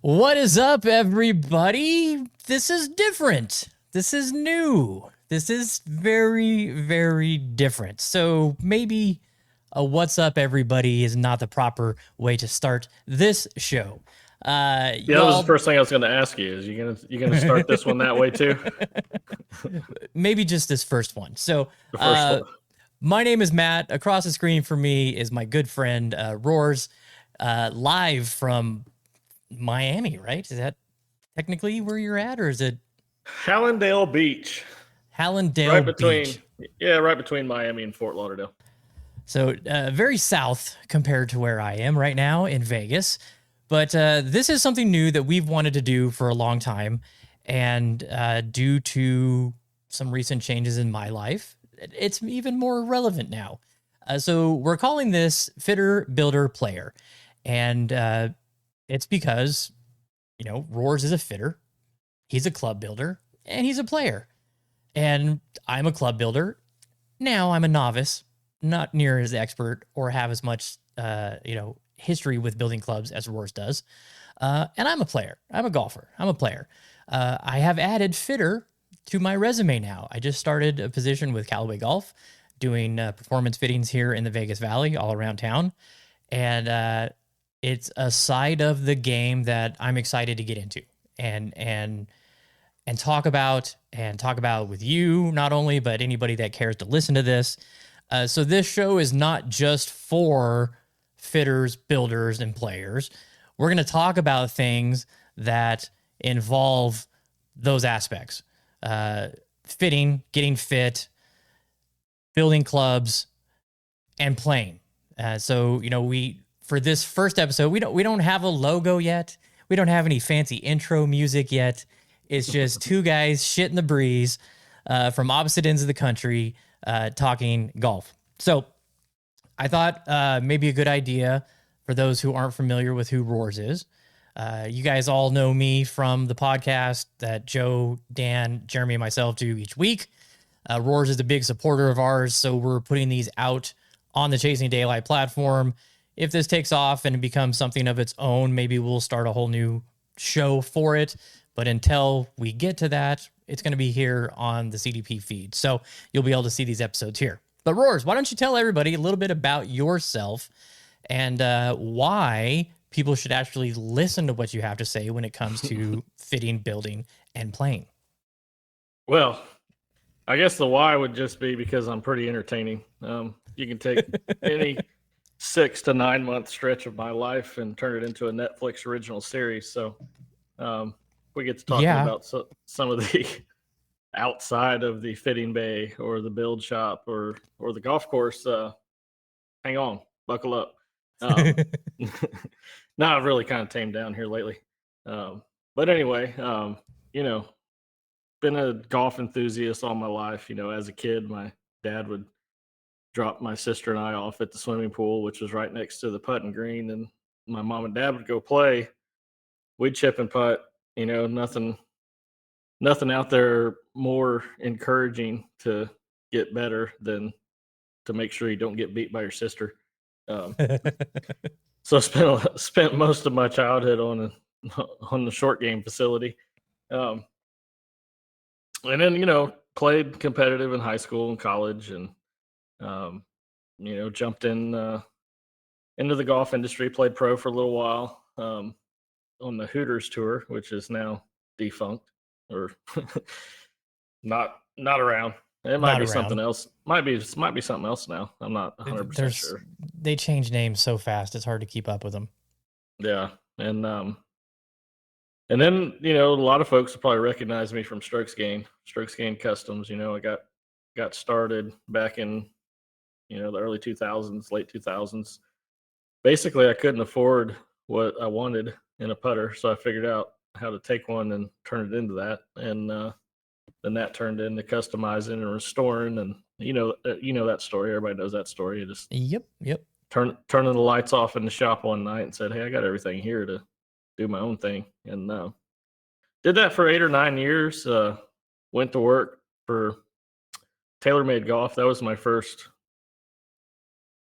What is up, everybody? This is different. This is new. This is very, very different. So maybe a what's up, everybody is not the proper way to start this show. Yeah, that was the first thing I was going to ask you. Is you gonna start this one that way too? Maybe just this first one. So, The first one. my name is Matt. Across the screen from me is my good friend Rohrs, live from Miami. Right? Is that technically where you're at, or is it Hallandale Beach, Hallandale right between Beach? right between Miami and Fort Lauderdale. So very south compared to where I am right now in Vegas. But this is something new that we've wanted to do for a long time. And due to some recent changes in my life, it's even more relevant now. So we're calling this Fitter, Builder, Player. And it's because, Rohrs is a fitter, he's a club builder, and he's a player. And I'm a club builder. Now I'm a novice, not near as expert or have as much, history with building clubs as Rohrs does. And I'm a player. I'm a golfer. I'm a player. I have added fitter to my resume now. I just started a position with Callaway Golf doing performance fittings here in the Vegas Valley all around town. And it's a side of the game that I'm excited to get into and talk about with you, not only, but anybody that cares to listen to this. So this show is not just for fitters, builders, and players. We're going to talk about things that involve those aspects. Fitting, getting fit, building clubs, and playing. For this first episode, we don't have a logo yet. We don't have any fancy intro music yet. It's just two guys shitting the breeze from opposite ends of the country talking golf. So I thought maybe a good idea for those who aren't familiar with who Rohrs is. You guys all know me from the podcast that Joe, Dan, Jeremy, and myself do each week. Rohrs is a big supporter of ours, so we're putting these out on the Chasing Daylight platform. If this takes off and it becomes something of its own, maybe we'll start a whole new show for it. But until we get to that, it's going to be here on the CDP feed. So you'll be able to see these episodes here. But Rohrs, why don't you tell everybody a little bit about yourself and why people should actually listen to what you have to say when it comes to fitting, building, and playing? Well, I guess the why would just be because I'm pretty entertaining. You can take any 6 to 9 month stretch of my life and turn it into a Netflix original series. So we get to talking about some of the outside of the fitting bay or the build shop or the golf course. Hang on, buckle up. Now I've really kind of tamed down here lately. But anyway, been a golf enthusiast all my life. As a kid, my dad would drop my sister and I off at the swimming pool, which was right next to the putting green, and my mom and dad would go play. We'd chip and putt. Nothing out there more encouraging to get better than to make sure you don't get beat by your sister. So spent most of my childhood on the short game facility, and then played competitive in high school and college, and jumped into the golf industry. Played pro for a little while on the Hooters tour, which is now defunct or not around. It might be something else. Might be something else now. I'm not 100% sure. They change names so fast; it's hard to keep up with them. Yeah, and then a lot of folks will probably recognize me from Strokes Gain Customs. I got started back in the early 2000s, late 2000s. Basically, I couldn't afford what I wanted in a putter, so I figured out how to take one and turn it into that, and then that turned into customizing and restoring, and that story. Everybody knows that story. You just yep. Turning the lights off in the shop one night and said, "Hey, I got everything here to do my own thing," and did that for 8 or 9 years. Went to work for TaylorMade Golf. That was my first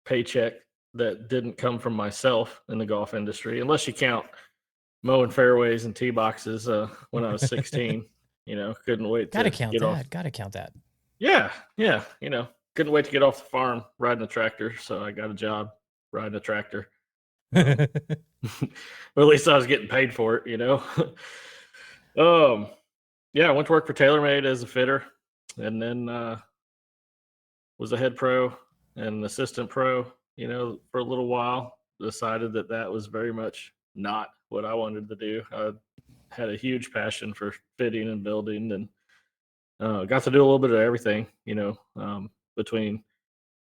paycheck that didn't come from myself in the golf industry, unless you count mowing fairways and tee boxes when I was 16. Couldn't wait Gotta to count get off. that. Gotta count that. Yeah, yeah. Couldn't wait to get off the farm riding a tractor. So I got a job riding a tractor. Or at least I was getting paid for it. Yeah, I went to work for TaylorMade as a fitter, and then was a head pro and an assistant pro. For a little while. Decided that was very much not what I wanted to do. I had a huge passion for fitting and building, and got to do a little bit of everything. Between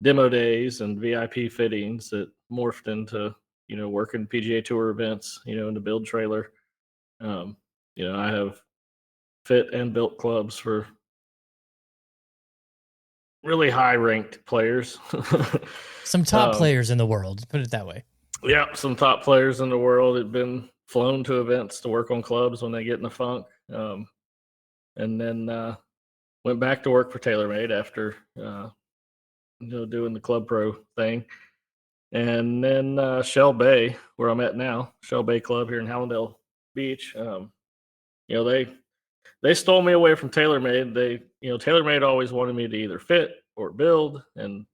demo days and VIP fittings that morphed into working PGA Tour events. In the build trailer. I have fit and built clubs for really high ranked players. Some top players in the world, put it that way. Yeah, some top players in the world had been flown to events to work on clubs when they get in a funk. And then went back to work for TaylorMade after doing the club pro thing. And then Shell Bay, where I'm at now, Shell Bay Club here in Hallandale Beach. They stole me away from TaylorMade. TaylorMade always wanted me to either fit or build, and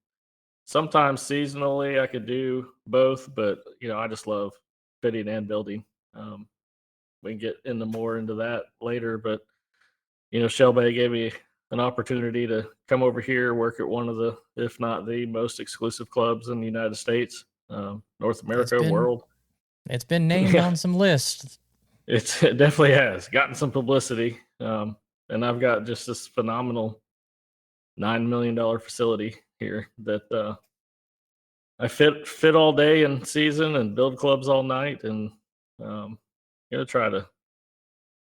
sometimes seasonally I could do both, but I just love fitting and building. We can get more into that later, but Shell Bay gave me an opportunity to come over here, work at one of the, if not the most exclusive clubs in the United States, North America, world. It's been named on some lists. It definitely has gotten some publicity. And I've got just this phenomenal $9 million facility here that I fit all day in season and build clubs all night, and try to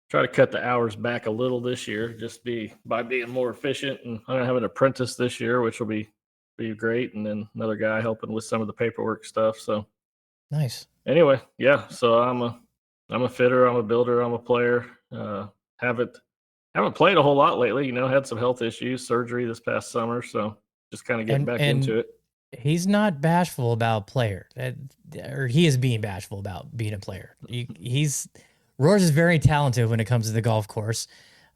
cut the hours back a little this year, just by being more efficient. And I'm gonna have an apprentice this year, which will be great, and then another guy helping with some of the paperwork stuff. So nice. Anyway, yeah. So I'm a fitter, I'm a builder, I'm a player. Haven't played a whole lot lately. Had some health issues, surgery this past summer, so just kind of getting back into it. He's not bashful about player, or he is being bashful about being a player. Rohrs is very talented when it comes to the golf course.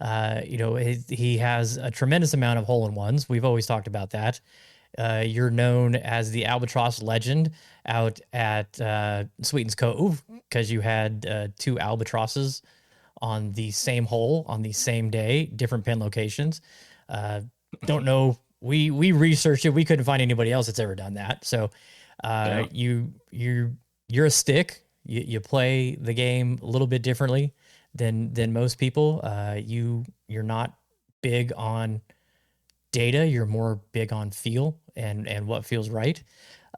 He has a tremendous amount of hole-in-ones. We've always talked about that. You're known as the Albatross legend out at Sweetens Cove because you had 2 albatrosses on the same hole on the same day, different pin locations. Don't know. We researched it. We couldn't find anybody else that's ever done that. So you're a stick. You play the game a little bit differently than most people. You're not big on data. You're more big on feel and what feels right.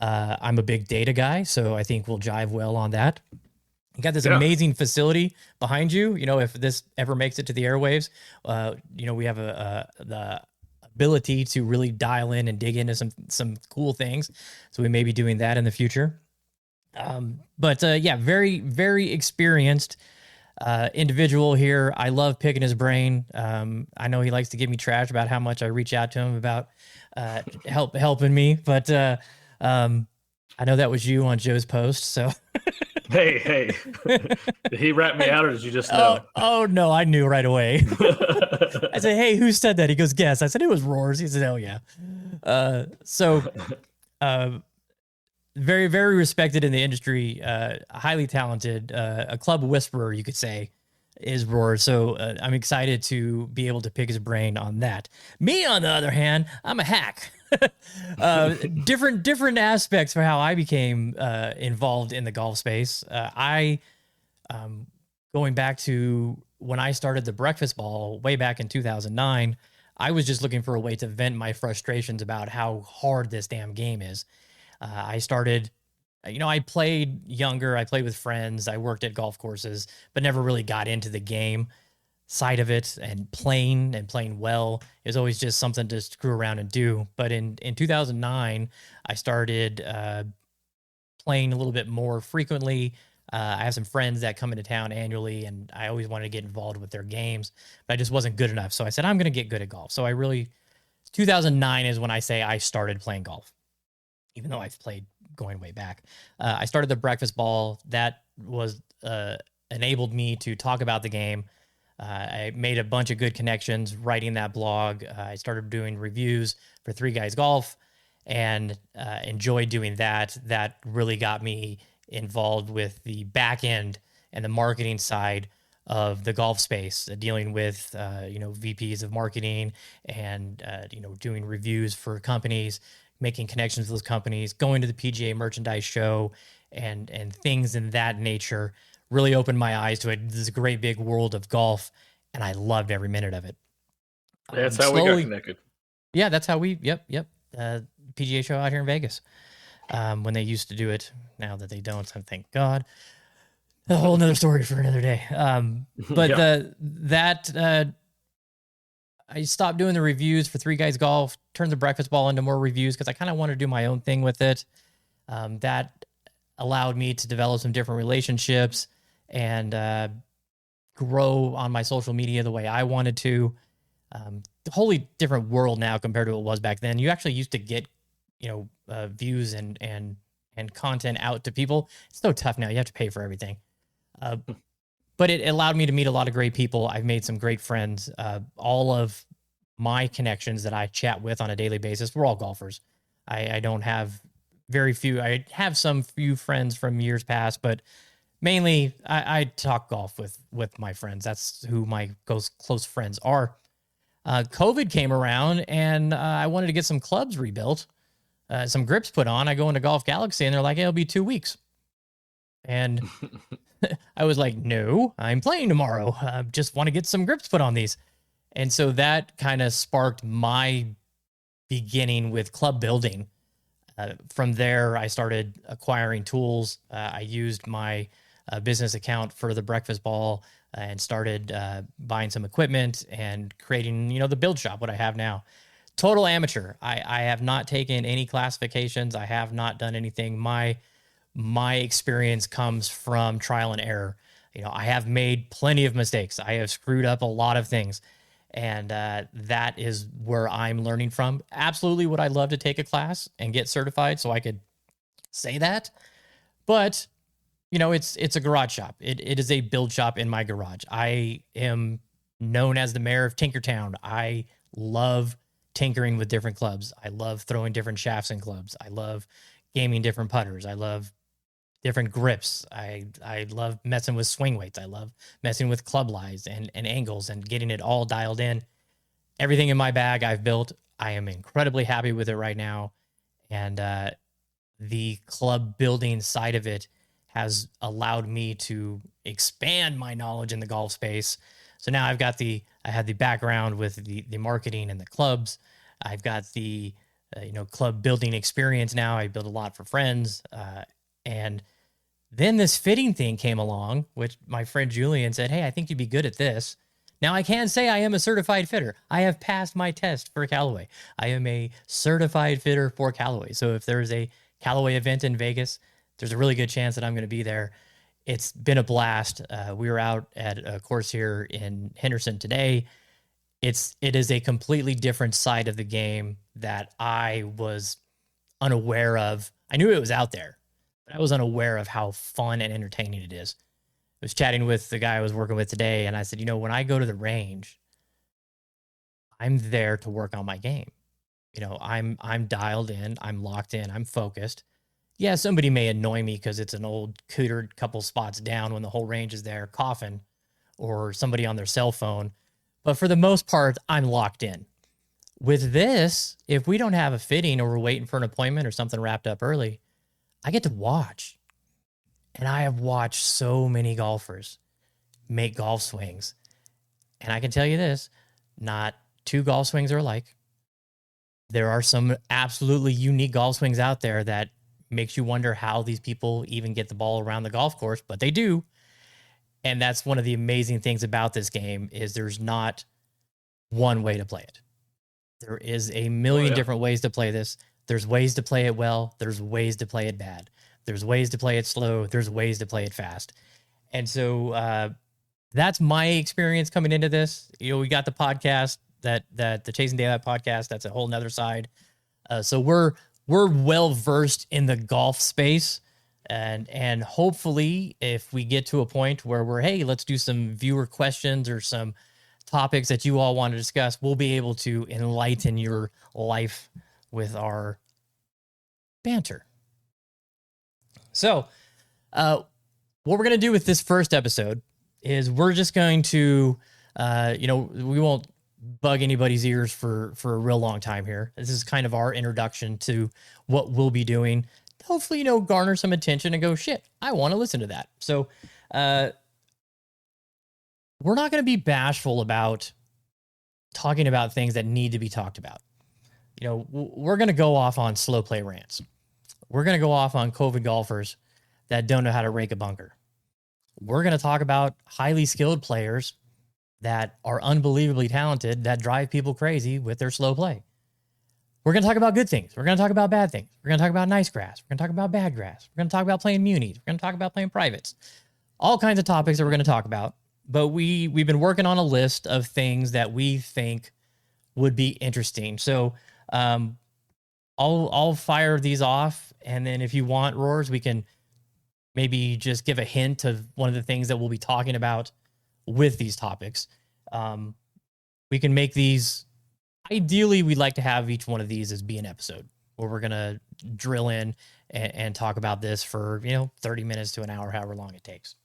I'm a big data guy, so I think we'll jive well on that. You got this amazing facility behind you. If this ever makes it to the airwaves, we have the ability to really dial in and dig into some cool things. So we may be doing that in the future. But very, very experienced individual here. I love picking his brain. I know he likes to give me trash about how much I reach out to him about helping me, but I know that was you on Joe's post. So hey, did he rat me out or did you just know? Oh no, I knew right away. I said, "Hey, who said that?" He goes, "Guess." I said, "It was Rohrs." He said, "Oh yeah." Very, very respected in the industry, highly talented, a club whisperer, you could say, is Rohrs. So I'm excited to be able to pick his brain on that. Me, on the other hand, I'm a hack. Different aspects for how I became involved in the golf space. Going back to when I started the Breakfast Ball way back in 2009, I was just looking for a way to vent my frustrations about how hard this damn game is. I started, I played younger. I played with friends. I worked at golf courses, but never really got into the game side of it and playing well. It was always just something to screw around and do. But in 2009, I started playing a little bit more frequently. I have some friends that come into town annually, and I always wanted to get involved with their games, but I just wasn't good enough. So I said, I'm going to get good at golf. So 2009 is when I say I started playing golf, even though I've played going way back. I started the Breakfast Ball. That was enabled me to talk about the game. I made a bunch of good connections writing that blog. I started doing reviews for Three Guys Golf and enjoyed doing that. That really got me involved with the back end and the marketing side of the golf space, dealing with VPs of marketing and doing reviews for companies, making connections with those companies, going to the PGA merchandise show, and things in that nature. Really opened my eyes to it. This great big world of golf, and I loved every minute of it. That's how we got connected. Yeah, that's how we. Yep. PGA show out here in Vegas. When they used to do it, now that they don't, thank God. A whole nother story for another day. I stopped doing the reviews for Three Guys Golf, turned the breakfast ball into more reviews because I kind of wanted to do my own thing with it. That allowed me to develop some different relationships and grow on my social media the way I wanted to. Wholly different world now compared to what it was back then. You actually used to get, views and content out to people. It's so tough now. You have to pay for everything. But it allowed me to meet a lot of great people. I've made some great friends. All of my connections that I chat with on a daily basis, we're all golfers. I don't have very few. I have some few friends from years past, but mainly I talk golf with my friends. That's who my close friends are. COVID came around and I wanted to get some clubs rebuilt, some grips put on. I go into Golf Galaxy and they're like, hey, it'll be 2 weeks. And I was like, no, I'm playing tomorrow. I just want to get some grips put on these. And so that kind of sparked my beginning with club building. From there, I started acquiring tools. I used my business account for the breakfast ball and started buying some equipment and creating, the build shop, what I have now. Total amateur. I have not taken any classifications. I have not done anything. My experience comes from trial and error. I have made plenty of mistakes. I have screwed up a lot of things. And that is where I'm learning from. Absolutely would I love to take a class and get certified so I could say that. But, it's a garage shop. It is a build shop in my garage. I am known as the mayor of Tinkertown. I love tinkering with different clubs. I love throwing different shafts in clubs. I love gaming different putters. I love different grips. I love messing with swing weights. I love messing with club lies and angles and getting it all dialed in. Everything in my bag I've built. I am incredibly happy with it right now. And the club building side of it has allowed me to expand my knowledge in the golf space. So now I have the background with the marketing and the clubs. I've got the club building experience now. I build a lot for friends. And then this fitting thing came along, which my friend Julian said, hey, I think you'd be good at this. Now I can say I am a certified fitter. I have passed my test for Callaway. I am a certified fitter for Callaway. So if there's a Callaway event in Vegas, there's a really good chance that I'm going to be there. It's been a blast. We were out at a course here in Henderson today. It is a completely different side of the game that I was unaware of. I knew it was out there, but I was unaware of how fun and entertaining it is. I was chatting with the guy I was working with today, and I said, when I go to the range, I'm there to work on my game. I'm dialed in, I'm locked in, I'm focused. Yeah, somebody may annoy me because it's an old cootered couple spots down when the whole range is there coughing, or somebody on their cell phone. But for the most part, I'm locked in. With this, if we don't have a fitting or we're waiting for an appointment or something wrapped up early, I get to watch. And I have watched so many golfers make golf swings. And I can tell you this, not two golf swings are alike. There are some absolutely unique golf swings out there that makes you wonder how these people even get the ball around the golf course, but they do. And that's one of the amazing things about this game is there's not one way to play it. There is a million different ways to play this. There's ways to play it well. There's ways to play it bad. There's ways to play it slow. There's ways to play it fast. And so that's my experience coming into this. We got the podcast, that the Chasing Daylight podcast. That's a whole nother side. So we're well versed in the golf space. And hopefully, if we get to a point where we're, hey, let's do some viewer questions or some topics that you all want to discuss, we'll be able to enlighten your life with our banter. So, what we're going to do with this first episode is we're just going to, we won't bug anybody's ears for a real long time here. This is kind of our introduction to what we'll be doing. Hopefully, garner some attention and go, shit, I want to listen to that. So, we're not going to be bashful about talking about things that need to be talked about. We're going to go off on slow play rants. We're going to go off on COVID golfers that don't know how to rake a bunker. We're going to talk about highly skilled players that are unbelievably talented that drive people crazy with their slow play. We're going to talk about good things. We're going to talk about bad things. We're going to talk about nice grass. We're going to talk about bad grass. We're going to talk about playing munis. We're going to talk about playing privates. All kinds of topics that we're going to talk about. But we've been working on a list of things that we think would be interesting. So I'll fire these off, and then if you want, Rohrs, we can maybe just give a hint of one of the things that we'll be talking about with these topics. We can make these. Ideally, we'd like to have each one of these as be an episode where we're going to drill in and talk about this for 30 minutes to an hour, however long it takes.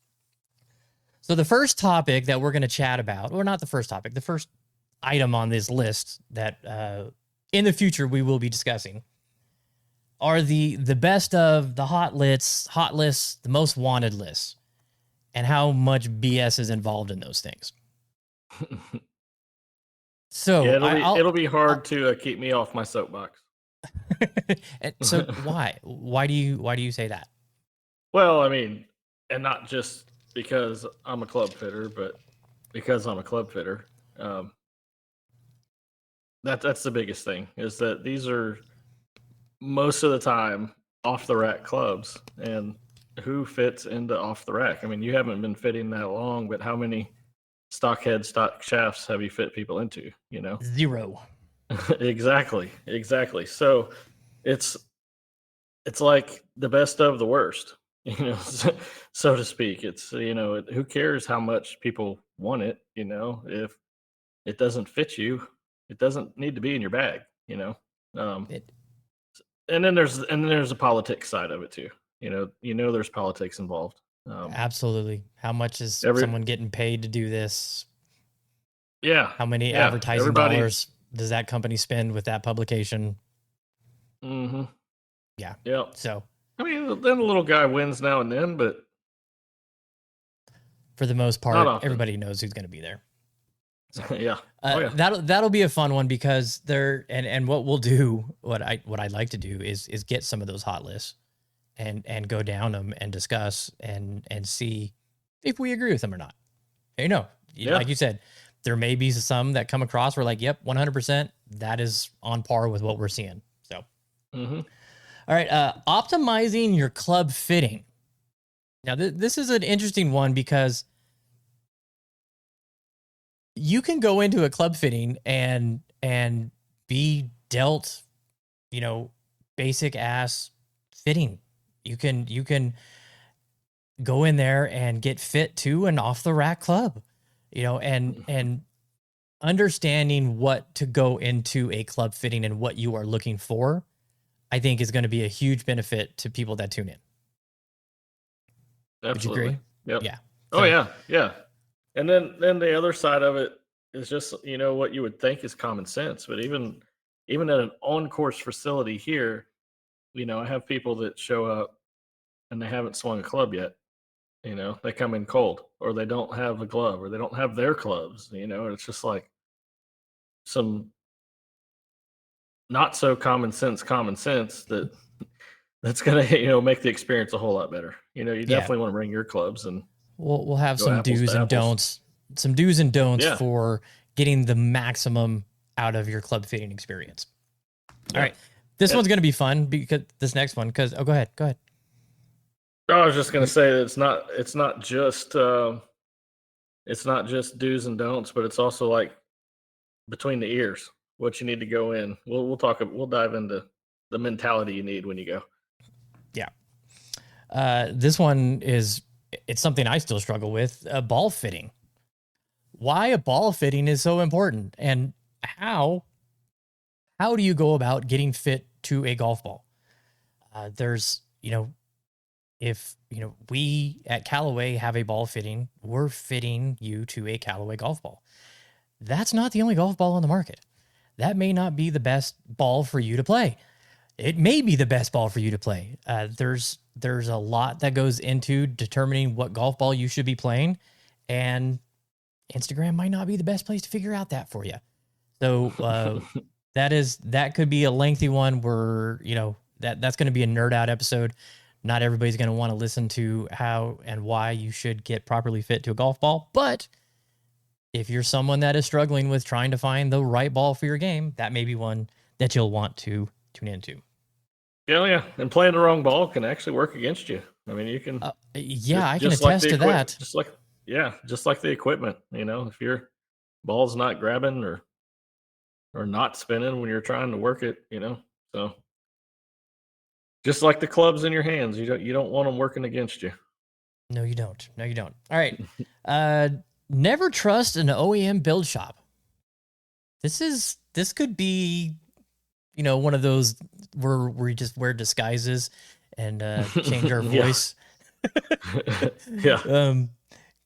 So the first topic that we're going to chat about, or not the first topic, the first item on this list that in the future we will be discussing are the best of the hot lists, the most wanted lists, and how much BS is involved in those things. So yeah, it'll be hard to keep me off my soapbox. So why do you say that? Well, I mean, and not just because I'm a club fitter, but because I'm a club fitter. That's the biggest thing, is that these are most of the time off the rack clubs, and who fits into off the rack? I mean, you haven't been fitting that long, but how many stock head, stock shafts have you fit people into? Zero. Exactly. So it's like the best of the worst, so to speak. It's who cares how much people want it? If it doesn't fit you, it doesn't need to be in your bag. And then there's a politics side of it too. There's politics involved. Absolutely. How much is someone getting paid to do this? Yeah. How many advertising dollars does that company spend with that publication? Mm-hmm. Yeah. Yeah. So, I mean, then the little guy wins now and then, but for the most part, everybody knows who's going to be there. So, yeah. That'll be a fun one, because and what we'll do, what I'd like to do is get some of those hot lists and go down them and discuss and see if we agree with them or not. Like you said, there may be some that come across, we're like, yep, 100%, that is on par with what we're seeing. So, mm-hmm. All right, optimizing your club fitting. Now, this is an interesting one, because you can go into a club fitting and be dealt, basic ass fitting. You can go in there and get fit to an off the rack club, and understanding what to go into a club fitting and what you are looking for, I think is going to be a huge benefit to people that tune in. Absolutely. Would you agree? Yep. Yeah. Oh yeah. Yeah. And then the other side of it is just, what you would think is common sense, but even at an on-course facility here, I have people that show up and they haven't swung a club yet. They come in cold, or they don't have a glove, or they don't have their clubs, and it's just like some not so common sense that's gonna make the experience a whole lot better. You definitely want to bring your clubs, and we'll have some do's and don'ts, for getting the maximum out of your club fitting experience. All right, this one's gonna be fun, because this next one, because go ahead. I was just gonna say that it's not just do's and don'ts, but it's also like between the ears, what you need to go in. We'll dive into the mentality you need when you go. Yeah. This one it's something I still struggle with, ball fitting. Why a ball fitting is so important, and how do you go about getting fit to a golf ball? There's, if, we at Callaway have a ball fitting, we're fitting you to a Callaway golf ball. That's not the only golf ball on the market. That may not be the best ball for you to play. It may be the best ball for you to play. There's a lot that goes into determining what golf ball you should be playing, and Instagram might not be the best place to figure out that for you. So that could be a lengthy one where, that's going to be a nerd out episode. Not everybody's going to want to listen to how and why you should get properly fit to a golf ball. But if you're someone that is struggling with trying to find the right ball for your game, that may be one that you'll want to tune into. Yeah. And playing the wrong ball can actually work against you. I mean, you can. I can attest to that. Just like the equipment, if your ball's not grabbing or not spinning when you're trying to work it, so just like the clubs in your hands, you don't want them working against you. No, you don't. All right. Never trust an OEM build shop. This could be, one of those where we just wear disguises and change our voice. Yeah.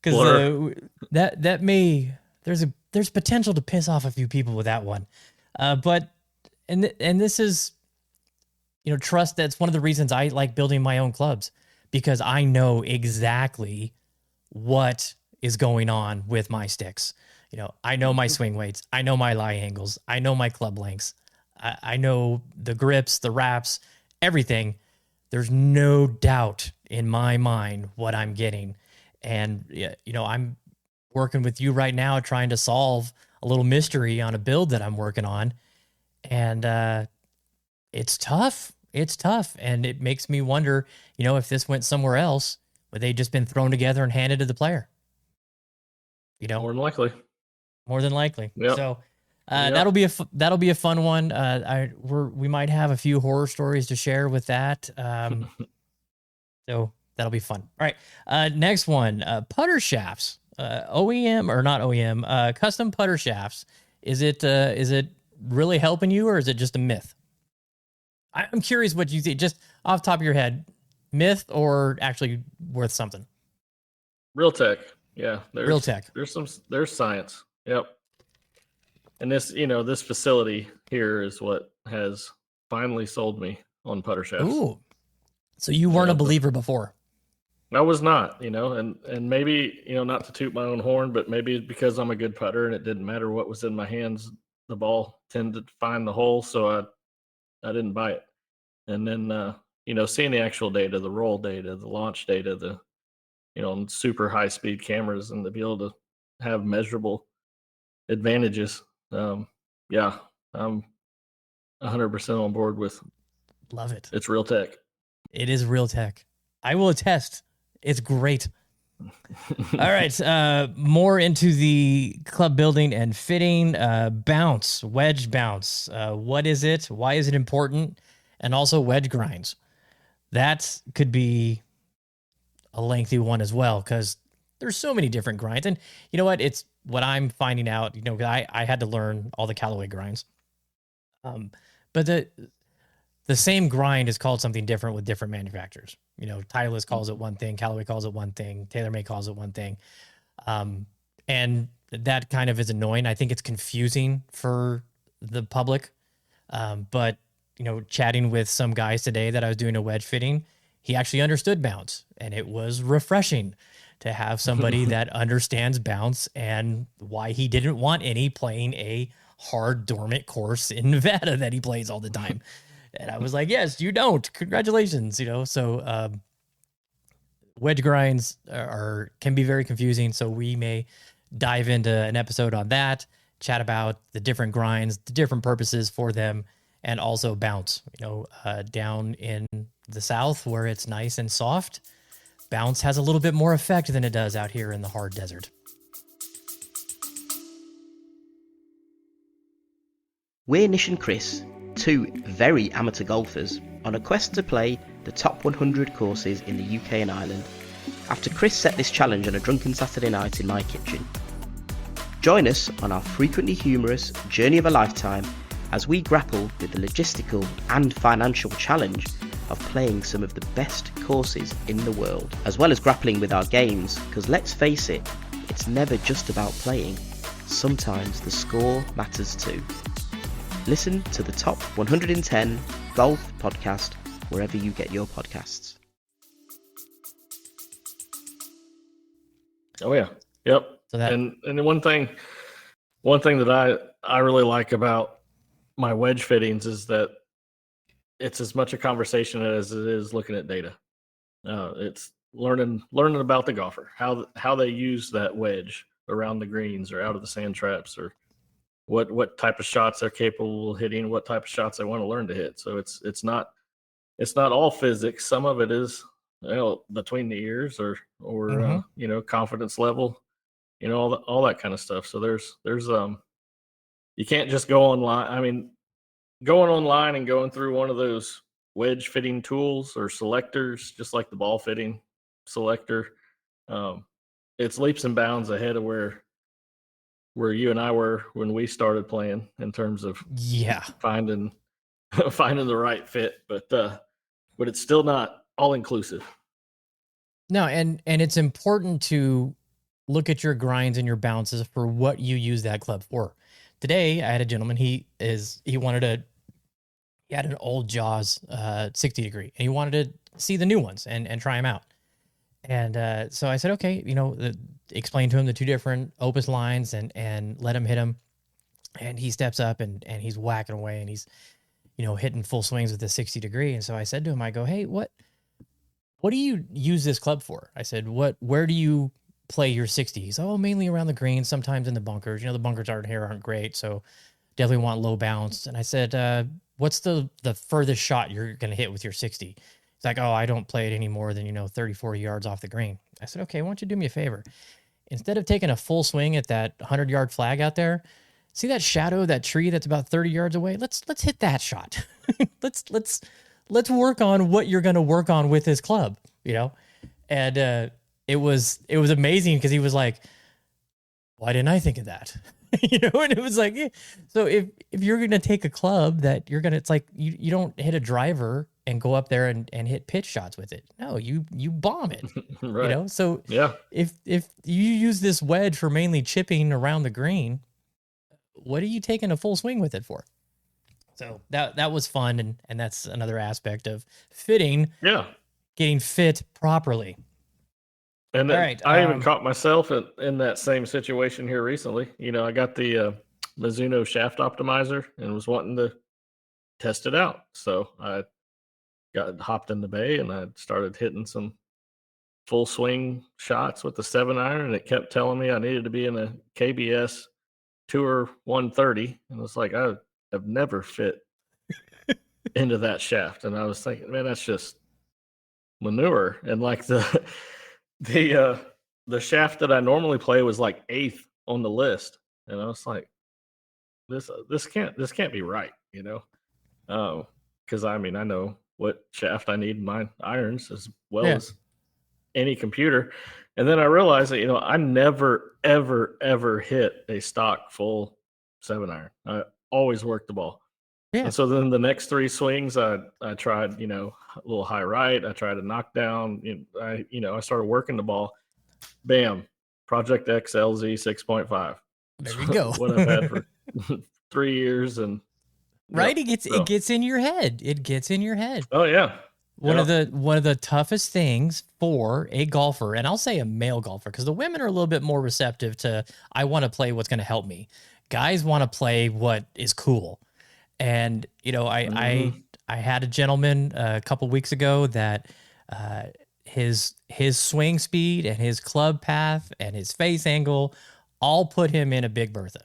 Because that may there's potential to piss off a few people with that one, but this is, trust. That's one of the reasons I like building my own clubs, because I know exactly what is going on with my sticks. I know my swing weights, I know my lie angles, I know my club lengths, I know the grips, the wraps, everything. There's no doubt in my mind what I'm getting. And, I'm working with you right now trying to solve a little mystery on a build that I'm working on. And it's tough. And it makes me wonder, if this went somewhere else, would they just been thrown together and handed to the player? More than likely. Yep. So that'll be a fun one. We might have a few horror stories to share with that. So that'll be fun. All right. Next one, putter shafts, OEM or not OEM, custom putter shafts. Is it really helping you, or is it just a myth? I'm curious what you think, just off the top of your head, myth or actually worth something? Real tech. Yeah. Real tech. There's science. Yep. And this facility here is what has finally sold me on putter shafts. Ooh. So you weren't a believer before? I was not, and maybe, not to toot my own horn, but maybe because I'm a good putter and it didn't matter what was in my hands, the ball tended to find the hole. So I didn't buy it. And then, seeing the actual data, the roll data, the launch data, the, super high speed cameras, and to be able to have measurable advantages. Yeah, I'm 100% on board with. Love it. It's real tech. It is real tech. I will attest. It's great. All right. More into the club building and fitting. Bounce, wedge bounce. What is it? Why is it important? And also wedge grinds. That could be a lengthy one as well, because there's so many different grinds. And you know what? It's what I'm finding out, I had to learn all the Callaway grinds. But the same grind is called something different with different manufacturers. Titleist calls it one thing, Callaway calls it one thing, TaylorMade calls it one thing. And that kind of is annoying. I think it's confusing for the public. But, chatting with some guys today that I was doing a wedge fitting, he actually understood bounce, and it was refreshing to have somebody that understands bounce and why he didn't want any playing a hard dormant course in Nevada that he plays all the time. And I was like, yes, you don't. Congratulations. So wedge grinds can be very confusing. So we may dive into an episode on that, chat about the different grinds, the different purposes for them, and also bounce. Down in the South where it's nice and soft, bounce has a little bit more effect than it does out here in the hard desert. We're Nish and Chris, two very amateur golfers on a quest to play the top 100 courses in the UK and Ireland, after Chris set this challenge on a drunken Saturday night in my kitchen. Join us on our frequently humorous journey of a lifetime as we grapple with the logistical and financial challenge of playing some of the best courses in the world, as well as grappling with our games, because let's face it, it's never just about playing. Sometimes the score matters too. Listen to the Top 110 Golf Podcast wherever you get your podcasts. Oh yeah, yep. So that, and the one thing that I really like about my wedge fittings is that it's as much a conversation as it is looking at data. It's learning about the golfer, how they use that wedge around the greens or out of the sand traps, or what type of shots they're capable of hitting, what type of shots they want to learn to hit. So it's not all physics. Some of it is, between the ears or confidence level, all that kind of stuff. So there's you can't just go online. I mean, going online and going through one of those wedge fitting tools or selectors, just like the ball fitting selector, it's leaps and bounds ahead of where you and I were when we started playing in terms of finding the right fit, but it's still not all inclusive. No, and it's important to look at your grinds and your bounces for what you use that club for. Today, I had a gentleman. He had an old Jaws 60 degree, and he wanted to see the new ones and try them out. And so I said, okay, explain to him the two different Opus lines and let him hit them. And he steps up and he's whacking away, and he's hitting full swings with the 60 degree. And so I said to him, I go, hey, what do you use this club for? I said, where do you play your 60? He's, mainly around the greens, sometimes in the bunkers. The bunkers aren't great, so definitely want low bounce. And I said, what's the furthest shot you're going to hit with your 60? He's like, I don't play it any more than, 30, 40 yards off the green. I said, okay, why don't you do me a favor? Instead of taking a full swing at that 100-yard flag out there, see that shadow, that tree that's about 30 yards away? Let's hit that shot. let's work on what you're going to work on with this club, And it was amazing because he was like, why didn't I think of that? And it was like, yeah. So if you're going to take a club that it's like, you don't hit a driver and go up there and hit pitch shots with it. No, you bomb it, right. So yeah, if you use this wedge for mainly chipping around the green, what are you taking a full swing with it for? So that was fun. And that's another aspect of fitting. Yeah. Getting fit properly. And then right, I even caught myself in that same situation here recently. I got the Mizuno shaft optimizer and was wanting to test it out. So I hopped in the bay and I started hitting some full swing shots with the 7-iron, and it kept telling me I needed to be in a KBS Tour 130. And it's like, I have never fit into that shaft. And I was thinking, man, that's just manure. And like the shaft that I normally play was like 8th on the list, and I was like, this can't be right, because I know what shaft I need in my irons as well as any computer. And then I realized that I never ever hit a stock full 7-iron. I always worked the ball. Yeah. And so then the next 3 swings, I tried, a little high right. I tried a knockdown. I started working the ball. Bam, Project X LZ 6.5. There you go. What I've had for 3 years, and right, it gets in your head. It gets in your head. Oh yeah. One of the toughest things for a golfer, and I'll say a male golfer, because the women are a little bit more receptive to, I want to play what's going to help me. Guys want to play what is cool. And, I had a gentleman a couple weeks ago that his swing speed and his club path and his face angle all put him in a Big Bertha.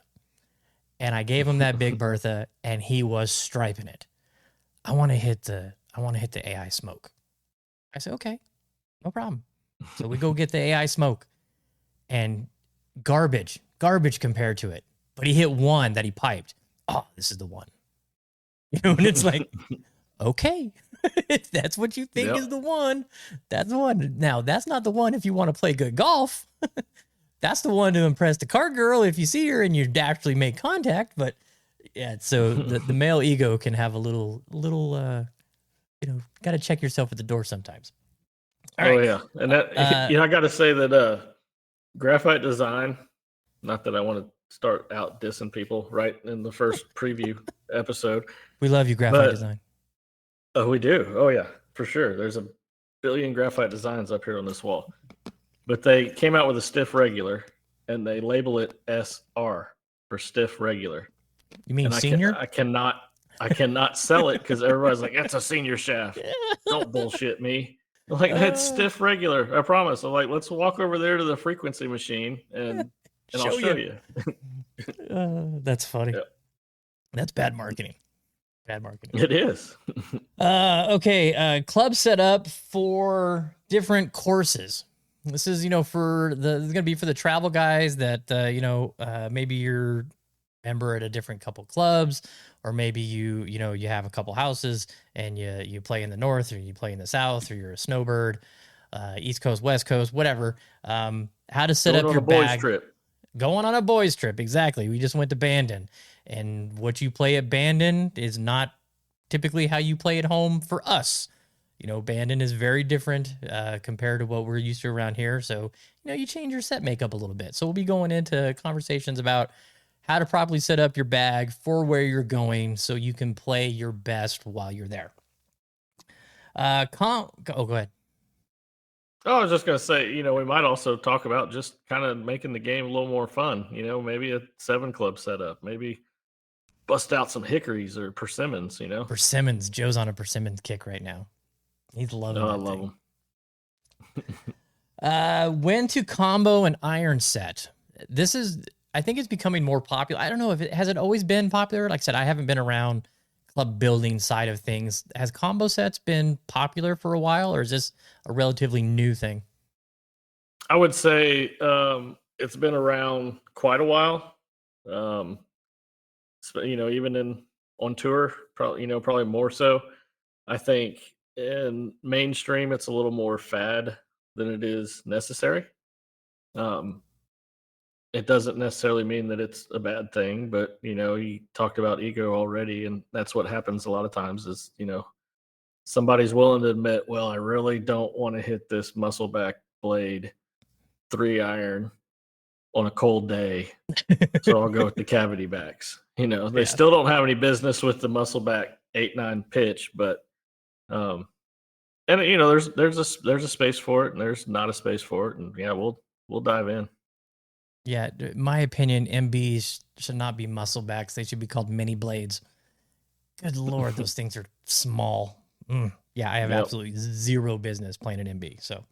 And I gave him that Big Bertha, and he was striping it. I want to hit the AI smoke. I said, okay, no problem. So we go get the AI smoke, and garbage compared to it. But he hit one that he piped. Oh, this is the one. And it's like, okay, if that's what you think Yep. is the one, that's the one. Now, that's not the one if you want to play good golf. That's the one to impress the card girl if you see her and you actually make contact. But yeah, so the male ego can have a little, got to check yourself at the door sometimes. All right. Yeah. And that, I got to say that graphite design, not that I want to start out dissing people right in the first preview episode. We love you, graphite design. Oh, we do. Oh, yeah, for sure. There's a billion graphite designs up here on this wall. But they came out with a stiff regular, and they label it SR for stiff regular. You mean senior? I cannot sell it because everybody's like, that's a senior shaft. Don't bullshit me. I'm like, that's stiff regular. I promise. I'm like, let's walk over there to the frequency machine and I'll show you. That's funny. Yep. That's bad marketing. It is. Okay. Club set up for different courses. This is, this is going to be for the travel guys that, maybe you're member at a different couple clubs, or maybe you have a couple houses and you play in the north or you play in the south, or you're a snowbird, East Coast, West Coast, whatever. How to set up your bag. Going on a boys trip. Exactly. We just went to Bandon, and what you play at Bandon is not typically how you play at home for us. Bandon is very different compared to what we're used to around here. So, you change your set makeup a little bit. So we'll be going into conversations about how to properly set up your bag for where you're going so you can play your best while you're there. Go ahead. Oh, I was just going to say, we might also talk about just kind of making the game a little more fun. Maybe a 7 club setup, maybe bust out some hickories or persimmons, Persimmons. Joe's on a persimmons kick right now. He's loving it. I love them. When to combo an iron set. I think it's becoming more popular. I don't know has it always been popular? Like I said, I haven't been around club building side of things. Has combo sets been popular for a while, or is this a relatively new thing? I would say it's been around quite a while. Even on tour, probably more so. I think in mainstream, it's a little more fad than it is necessary. It doesn't necessarily mean that it's a bad thing, but he talked about ego already, and that's what happens a lot of times is, somebody's willing to admit, well, I really don't want to hit this muscle back blade 3-iron on a cold day, so I'll go with the cavity backs. They still don't have any business with the muscle back 8-9 pitch, but there's a space for it, and there's not a space for it, and we'll dive in. Yeah, my opinion, MBs should not be muscle backs. They should be called mini blades. Good Lord, those things are small. Yeah, I have absolutely zero business playing an MB, so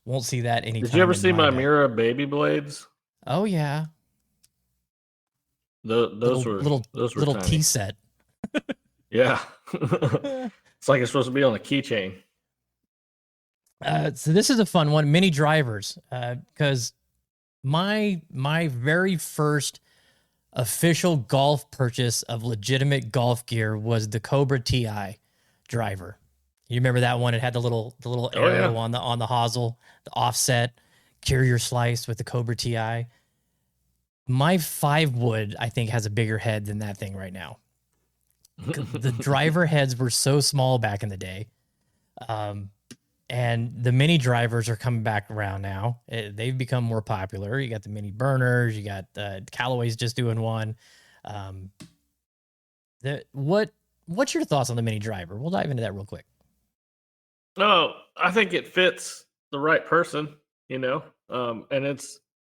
won't see that anytime. Did you ever see my Mira baby blades? Oh yeah, those were little tiny. tea set. Yeah, it's like it's supposed to be on a keychain. So this is a fun one, mini drivers, because my very first official golf purchase of legitimate golf gear was the Cobra TI driver. You remember that one? It had the little arrow on the hosel, the offset, carrier slice with the Cobra TI. My 5-wood, I think, has a bigger head than that thing right now. The driver heads were so small back in the day. And the mini drivers are coming back around now. They've become more popular. You got the mini burners. You got Callaway's just doing one. What's your thoughts on the mini driver? We'll dive into that real quick. No, I think it fits the right person, and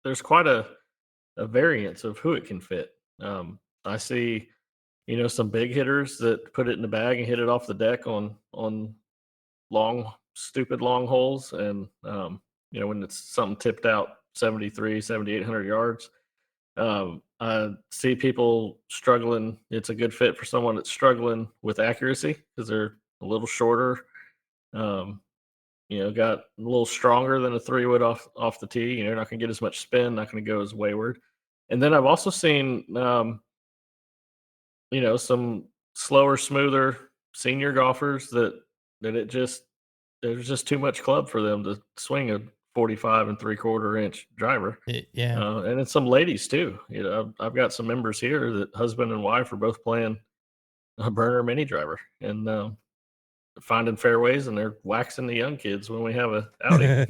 there's quite a variance of who it can fit. I see, some big hitters that put it in the bag and hit it off the deck on stupid long holes, and when it's something tipped out 7,800 yards, I see people struggling. It's a good fit for someone that's struggling with accuracy because they're a little shorter, got a little stronger than a 3-wood off the tee. Not gonna get as much spin, not gonna go as wayward. And then I've also seen some slower, smoother senior golfers that there's just too much club for them to swing a 45 and 3/4 inch driver. Yeah. And it's some ladies too. You know, I've got some members here that husband and wife are both playing a burner mini driver and finding fairways, and they're waxing the young kids when we have a outing.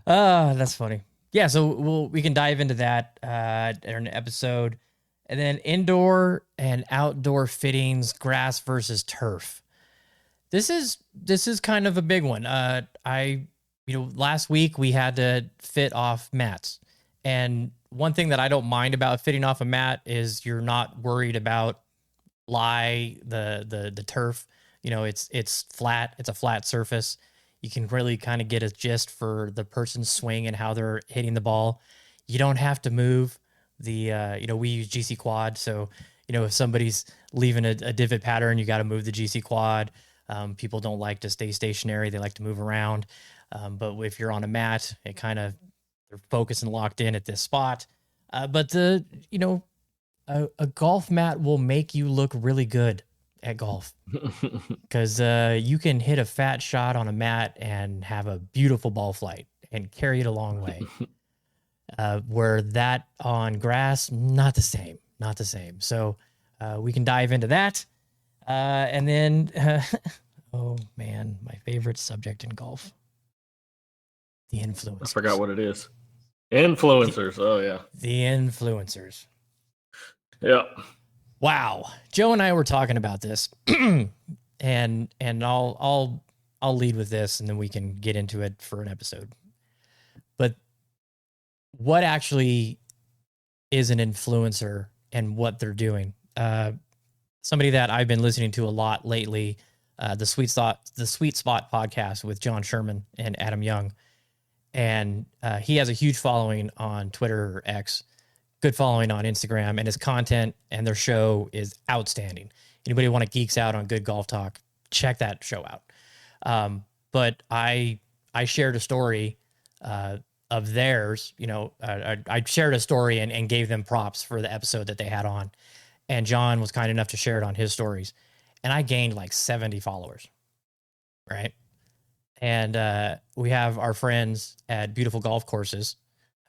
That's funny. Yeah, so we can dive into that in an episode. And then indoor and outdoor fittings, grass versus turf. This is kind of a big one. Last week we had to fit off mats. And one thing that I don't mind about fitting off a mat is you're not worried about the turf. You know, it's flat. It's a flat surface. You can really kind of get a gist for the person's swing and how they're hitting the ball. You don't have to move we use GC quad. So, if somebody's leaving a divot pattern, you got to move the GC quad. People don't like to stay stationary. They like to move around. But if you're on a mat, they're focused and locked in at this spot. But a golf mat will make you look really good at golf because you can hit a fat shot on a mat and have a beautiful ball flight and carry it a long way. Where that on grass, not the same. So we can dive into that. And then, oh man, my favorite subject in golf, the influencers. I forgot what it is. Influencers. Oh yeah. The influencers. Yeah. Wow. Joe and I were talking about this and I'll lead with this and then we can get into it for an episode. But what actually is an influencer and what they're doing? Somebody that I've been listening to a lot lately, the Sweet Spot podcast with John Sherman and Adam Young. And he has a huge following on Twitter or X, good following on Instagram, and his content and their show is outstanding. Anybody want to geeks out on good golf talk, check that show out. But I shared a story of theirs, I shared a story and gave them props for the episode that they had on. And John was kind enough to share it on his stories. And I gained like 70 followers. Right. And we have our friends at Beautiful Golf Courses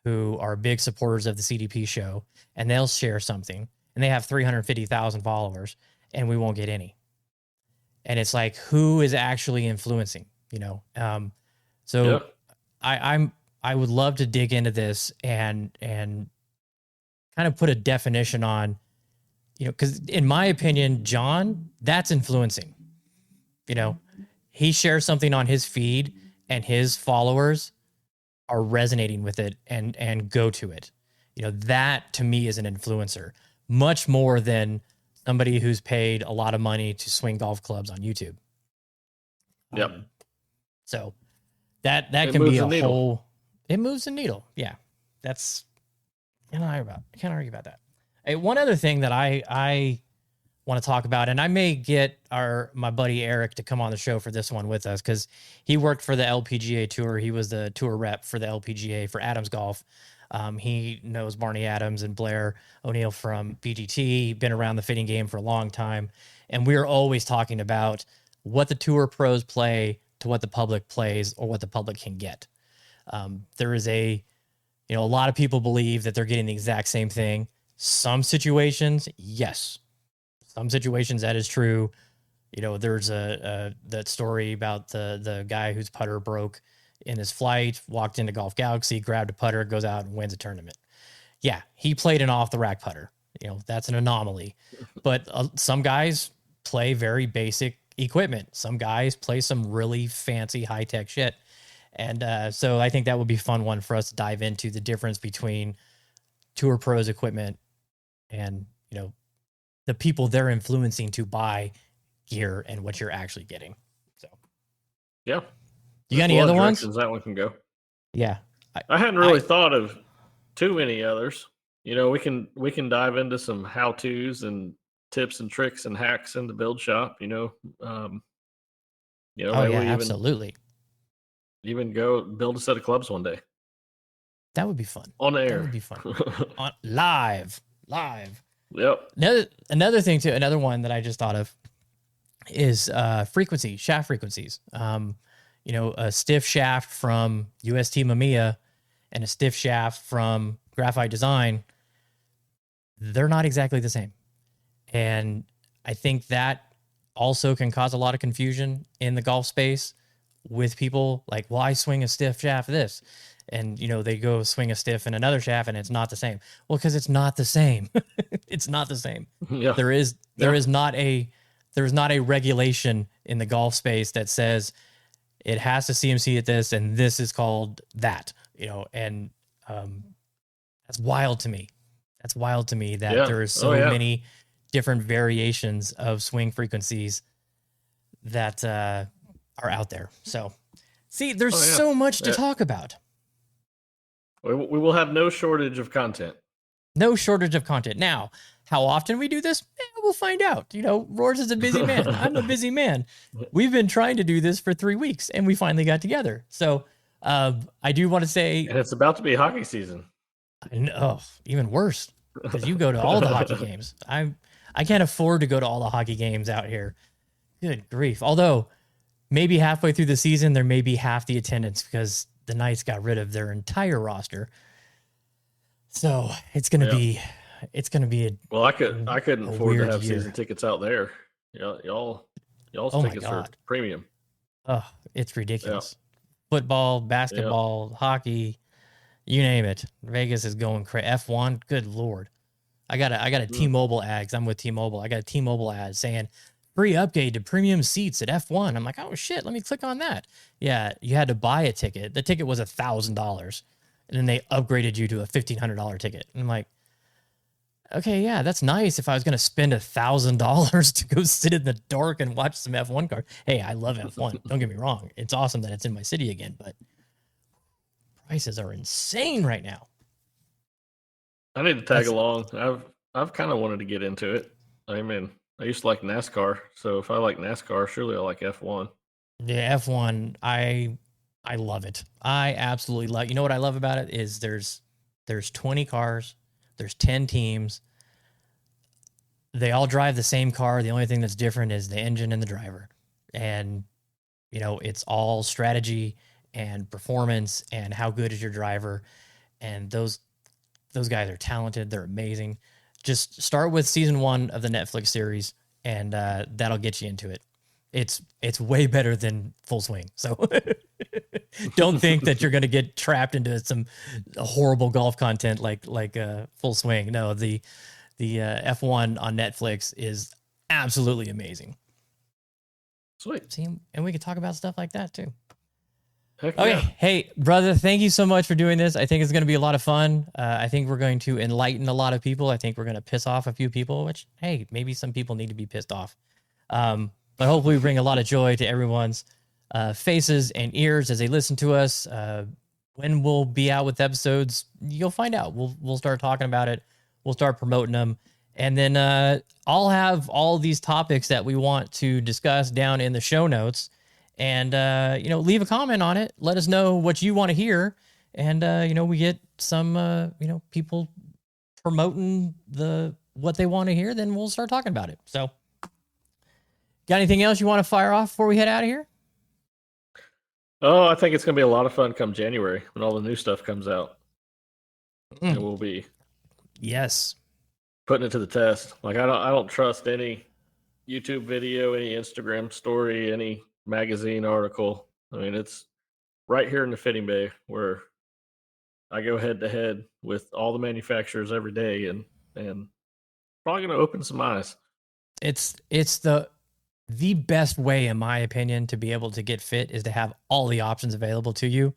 who are big supporters of the CDP show, and they'll share something and they have 350,000 followers and we won't get any. And it's like, who is actually influencing, So yeah. I would love to dig into this and kind of put a definition on, because in my opinion, John, that's influencing. He shares something on his feed and his followers are resonating with it and go to it. That to me is an influencer, much more than somebody who's paid a lot of money to swing golf clubs on YouTube. Yep. So that can be a whole. It moves the needle. Yeah, that's can't argue about that. Hey, one other thing that I want to talk about, and I may get my buddy Eric to come on the show for this one with us because he worked for the LPGA Tour. He was the tour rep for the LPGA for Adams Golf. He knows Barney Adams and Blair O'Neill from BGT, been around the fitting game for a long time. And we're always talking about what the tour pros play to what the public plays or what the public can get. There is a lot of people believe that they're getting the exact same thing. Some situations, yes. Some situations that is true. There's that story about the guy whose putter broke in his flight, walked into Golf Galaxy, grabbed a putter, goes out and wins a tournament. Yeah, he played an off the rack putter. That's an anomaly. But some guys play very basic equipment. Some guys play some really fancy high tech shit. And so I think that would be a fun one for us to dive into, the difference between tour pros equipment and, the people they're influencing to buy gear and what you're actually getting. So, yeah. You got any other ones? That one can go. Yeah. I hadn't really thought of too many others. We can dive into some how-tos and tips and tricks and hacks in the build shop, absolutely. Even go build a set of clubs one day. That would be fun. On air. That would be fun. Live. Yep. Another thing too, another one that I just thought of is shaft frequencies. A stiff shaft from UST Mamiya and a stiff shaft from Graphite Design, they're not exactly the same. And I think that also can cause a lot of confusion in the golf space with people like, well, I swing a stiff shaft this. And, they go swing a stiff in another shaft and it's not the same. Well, because it's not the same. It's not the same. Yeah. There is not a regulation in the golf space that says it has to CMC at this and this is called that, and that's wild to me. That's wild to me that there are so many different variations of swing frequencies that are out there. So see, there's so much to talk about. We will have no shortage of content. No shortage of content. Now, how often we do this, we'll find out. Rohrs is a busy man. I'm a busy man. We've been trying to do this for 3 weeks, and we finally got together. So I do want to say... And it's about to be hockey season. Even worse, because you go to all the hockey games. I can't afford to go to all the hockey games out here. Good grief. Although, maybe halfway through the season, there may be half the attendance because the Knights got rid of their entire roster. So it's going to be well, I couldn't afford to have season tickets out there. Y'all's tickets are premium. Oh, it's ridiculous. Yeah. Football, basketball, hockey, you name it. Vegas is going crazy. F1, good Lord. I got a T-Mobile ad, 'cause I'm with T-Mobile. I got a T-Mobile ad saying free upgrade to premium seats at F1. I'm like, oh shit, let me click on that. Yeah, you had to buy a ticket. The ticket was $1,000, and then they upgraded you to a $1,500 ticket. And I'm like, okay, yeah, that's nice. If I was going to spend $1,000 to go sit in the dark and watch some F1 cars. Hey, I love F1. Don't get me wrong. It's awesome that it's in my city again, but prices are insane right now. I need to tag along. I've kind of wanted to get into it. I mean, I used to like NASCAR, so if I like NASCAR, surely I like F1. Yeah, F1, I love it. I absolutely love. You know what I love about it is there's 20 cars, there's 10 teams. They all drive the same car. The only thing that's different is the engine and the driver. And it's all strategy and performance and how good is your driver. And those guys are talented. They're amazing. Just start with season 1 of the Netflix series, and that'll get you into it. It's way better than Full Swing. So don't think that you're going to get trapped into some horrible golf content like Full Swing. No, the F1 on Netflix is absolutely amazing. Sweet. See, and we could talk about stuff like that too. Heck okay. Yeah. Hey, brother, thank you so much for doing this. I think it's going to be a lot of fun. I think we're going to enlighten a lot of people. I think we're going to piss off a few people, which, hey, maybe some people need to be pissed off. But hopefully we bring a lot of joy to everyone's faces and ears as they listen to us. When we'll be out with episodes, you'll find out. We'll start talking about it. We'll start promoting them. And then I'll have all these topics that we want to discuss down in the show notes. And, leave a comment on it. Let us know what you want to hear. And, we get some, people promoting what they want to hear, then we'll start talking about it. So got anything else you want to fire off before we head out of here? Oh, I think it's going to be a lot of fun come January when all the new stuff comes out. It will be. Yes. Putting it to the test. Like, I don't trust any YouTube video, any Instagram story, any magazine article. I mean, it's right here in the fitting bay where I go head to head with all the manufacturers every day, and probably going to open some eyes. It's the best way, in my opinion, to be able to get fit is to have all the options available to you.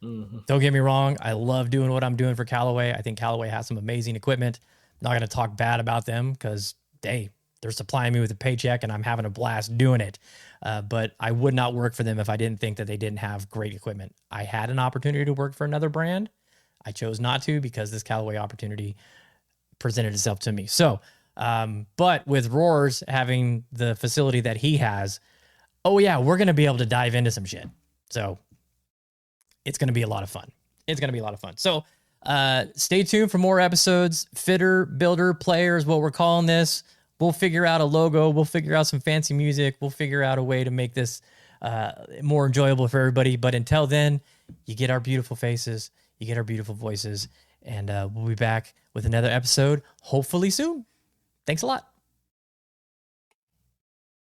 Mm-hmm. Don't get me wrong. I love doing what I'm doing for Callaway. I think Callaway has some amazing equipment. I'm not going to talk bad about them because they're supplying me with a paycheck and I'm having a blast doing it. But I would not work for them if I didn't think that they didn't have great equipment. I had an opportunity to work for another brand. I chose not to because this Callaway opportunity presented itself to me. So, but with Rohrs having the facility that he has, we're going to be able to dive into some shit. So it's going to be a lot of fun. So Stay tuned for more episodes. Fitter, builder, player is what we're calling this. We'll figure out a logo. We'll figure out some fancy music. We'll figure out a way to make this more enjoyable for everybody. But until then, you get our beautiful faces, you get our beautiful voices, and we'll be back with another episode hopefully soon. Thanks a lot.